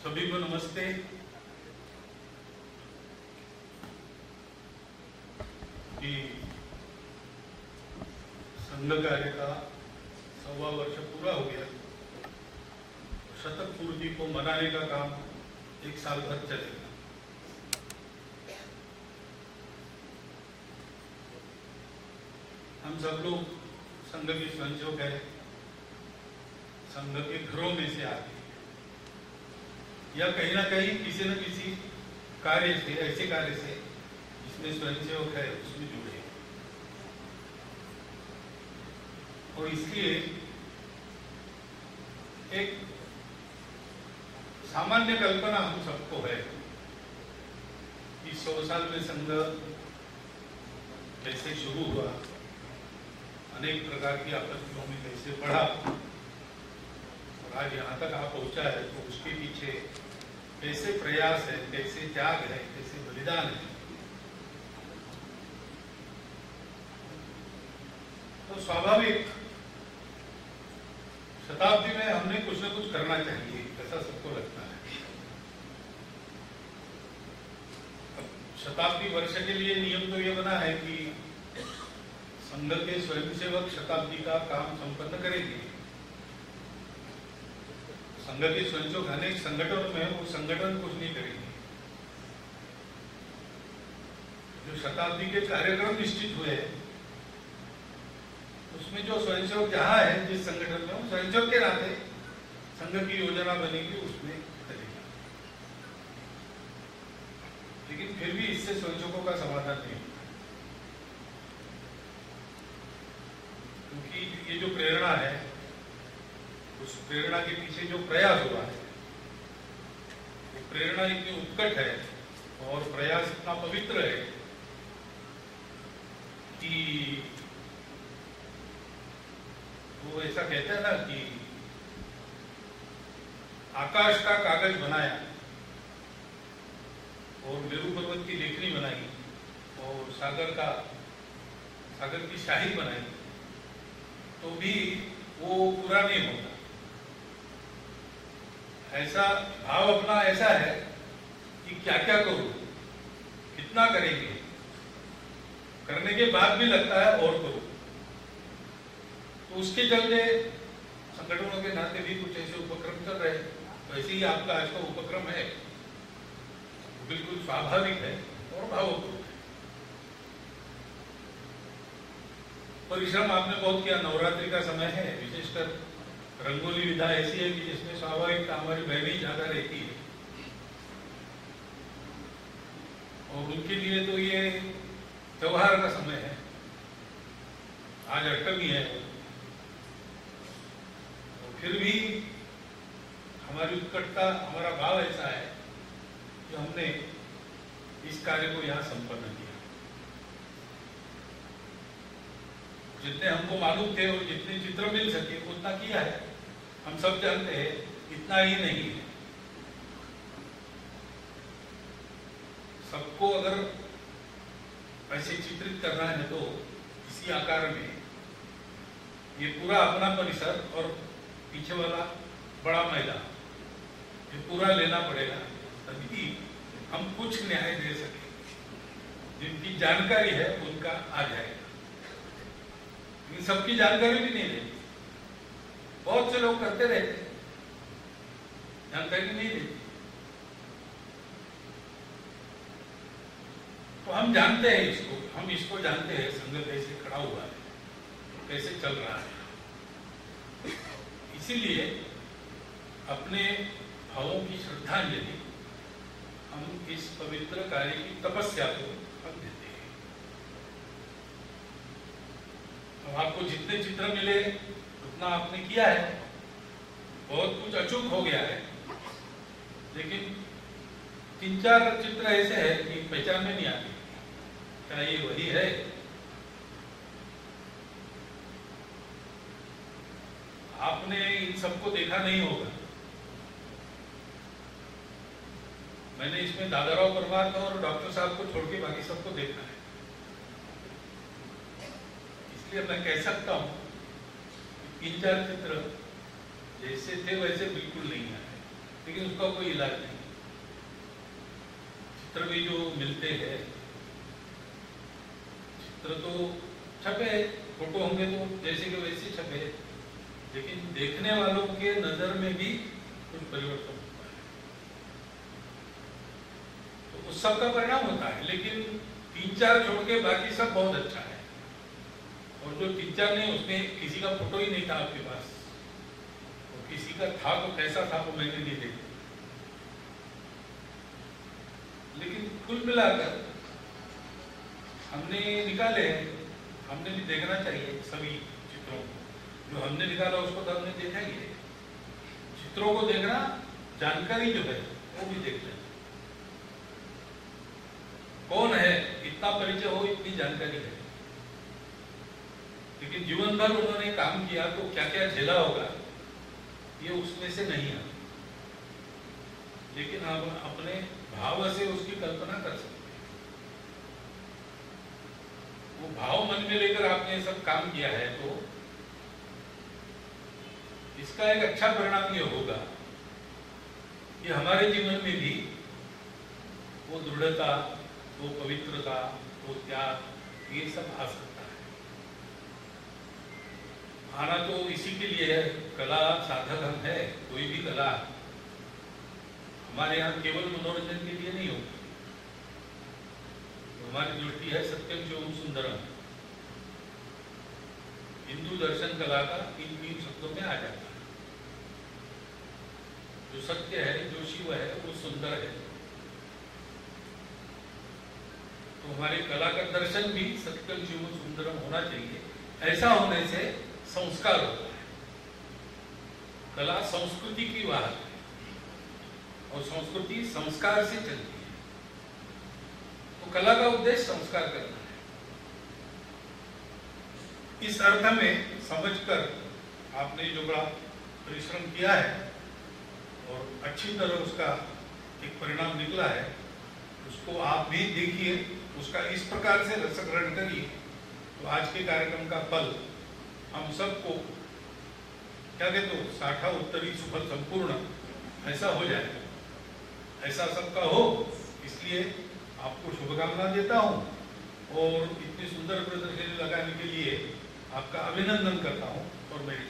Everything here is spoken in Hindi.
सभी को नमस्ते। कि संघ कार्य का 1.25 वर्ष पूरा हो गया। शतक पूर्ति को मनाने का काम 1 साल भर चलेगा। हम सब लोग संघ के स्वयंसेवक है, संघ के घरों में से आते हैं या कहीं ना कहीं किसी न किसी कार्य से, ऐसे कार्य से जिसमें स्वयंसेवक है उसमें जुड़े। और इसलिए एक सामान्य कल्पना हम सबको है कि 100 साल में संघ कैसे शुरू हुआ, अनेक प्रकार की आपत्तियों में कैसे बढ़ा और आज यहाँ तक आप पहुंचा है, तो उसके पीछे कैसे प्रयास है, कैसे त्याग है, कैसे बलिदान है। तो स्वाभाविक शताब्दी में हमने कुछ न कुछ करना चाहिए, ऐसा सबको लगता है। अब शताब्दी वर्ष के लिए नियम तो ये बना है कि संघ के स्वयंसेवक शताब्दी का काम संपन्न करेंगे। संघ के स्वयंसेवक अनेक संगठनों में वो संगठन कुछ नहीं करेंगे। जो शताब्दी के कार्यक्रम निश्चित हुए हैं उसमें जो स्वयंसेवक जहां है, जिस संगठन में, स्वयंसेवक के नाते संघ की योजना बनेगी उसमें करेगा। लेकिन फिर भी इससे स्वयंसेवकों का समाधान नहीं होगा, क्योंकि ये जो प्रेरणा है, उस प्रेरणा के पीछे जो प्रयास हुआ है, वो प्रेरणा इतनी उत्कट है और प्रयास इतना पवित्र है कि वो ऐसा कहते हैं ना कि आकाश का कागज बनाया और मेरू पर्वत की लेखनी बनाई और सागर की शाही बनाई, तो भी वो पूरा नहीं होता। ऐसा भाव अपना ऐसा है कि क्या क्या करूं, कितना करेंगे, करने के बाद भी लगता है और करूं। तो उसके चलते संगठनों के नाते भी कुछ ऐसे उपक्रम चल रहे हैं। वैसे ही आपका आज का उपक्रम है, बिल्कुल स्वाभाविक है और भावपूर्ण है। परिश्रम आपने बहुत किया। नवरात्रि का समय है, विशेषकर रंगोली विधा ऐसी है कि जिसमें स्वाभाविक हमारी बहनें ज्यादा रहती है और उनके लिए तो ये त्योहार का समय है। आज अष्टमी है और फिर भी हमारी उत्कटता, हमारा भाव ऐसा है कि हमने इस कार्य को यहाँ संपन्न किया। जितने हमको मालूम थे और जितने चित्र मिल सके उतना किया है। हम सब जानते हैं इतना ही नहीं है। सबको अगर ऐसे चित्रित करना है तो इसी आकार में ये पूरा अपना परिसर और पीछे वाला बड़ा मैदान, ये पूरा लेना पड़ेगा, तभी हम कुछ न्याय दे सके। जिनकी जानकारी है उनका आ जाएगा, लेकिन सबकी जानकारी भी नहीं रहती। बहुत से लोग करते रहते, जानकारी नहीं रहती। तो हम जानते हैं इसको, हम इसको जानते हैं संघ कैसे खड़ा हुआ है, कैसे चल रहा है। इसीलिए अपने भावों की श्रद्धांजलि हम इस पवित्र कार्य की तपस्या को हम देते हैं। अब आपको जितने चित्र मिले उतना आपने किया है, बहुत कुछ अचूक हो गया है, लेकिन 3-4 चित्र ऐसे हैं कि पहचान में नहीं आती क्या ये वही है। आपने इन सबको देखा नहीं होगा। मैंने इसमें दादाराव परमार को और डॉक्टर साहब को छोड़ के बाकी सबको देखा है। इसलिए मैं कह सकता हूं 3-4 चित्र जैसे थे वैसे बिल्कुल नहीं आए। लेकिन उसका कोई इलाज नहीं। चित्र भी जो मिलते हैं, चित्र तो छपे, फोटो होंगे तो जैसे कि वैसे छपे, लेकिन देखने वालों के नजर में भी कुछ परिवर्तन होता है, तो उस सब का परिणाम होता है। लेकिन 3-4 छोड़ के बाकी सब बहुत अच्छा है। और जो 3-4 नहीं, उसमें किसी का फोटो ही नहीं था आपके पास, और किसी का था तो कैसा था वो मैंने नहीं देखा। लेकिन कुल मिलाकर हमने निकाले हैं, हमने भी देखना चाहिए सभी चित्रों को। जो हमने निकाला उसको तो हमने देखा ही है। चित्रों को देखना, जानकारी जो है वो भी देख लेना। कौन है, इतना परिचय हो, इतनी जानकारी है, लेकिन जीवन भर उन्होंने काम किया तो क्या क्या झेला होगा ये उसमें से नहीं आता। लेकिन हम अपने भाव से उसकी कल्पना कर सकते हैं। वो भाव मन में लेकर आपने सब काम किया है तो इसका एक अच्छा परिणाम ये होगा कि हमारे जीवन में भी वो दृढ़ता, वो पवित्रता, वो त्याग, ये सब आ सकता है। आना तो इसी के लिए है, कला साधक हम है। कोई भी कला हमारे यहाँ केवल मनोरंजन के लिए नहीं होती। तो हमारी दृष्टि है सत्यम शिवम सुंदरम। हिंदू दर्शन कला का इन 3 शब्दों में आ जाता है। जो सत्य है, जो शिव है, वो सुंदर है। तो हमारी कला का दर्शन भी सत्यम शिवम सुंदरम होना चाहिए। ऐसा होने से संस्कार होता है। कला संस्कृति की वाहक है और संस्कृति संस्कार से चलती है। तो कला का उद्देश्य संस्कार करना है। इस अर्थ में समझकर आपने जो बड़ा परिश्रम किया है और अच्छी तरह उसका एक परिणाम निकला है, उसको आप भी देखिए, उसका इस प्रकार से रसग्रहण करिए तो आज के कार्यक्रम का फल हम सबको, क्या कहते हो, साठा उत्तरी सुफल संपूर्ण, ऐसा हो जाएगा। ऐसा सबका हो, इसलिए आपको शुभकामना देता हूं और इतनी सुंदर प्रदर्शनी लगाने के लिए आपका अभिनंदन करता हूं और मेरी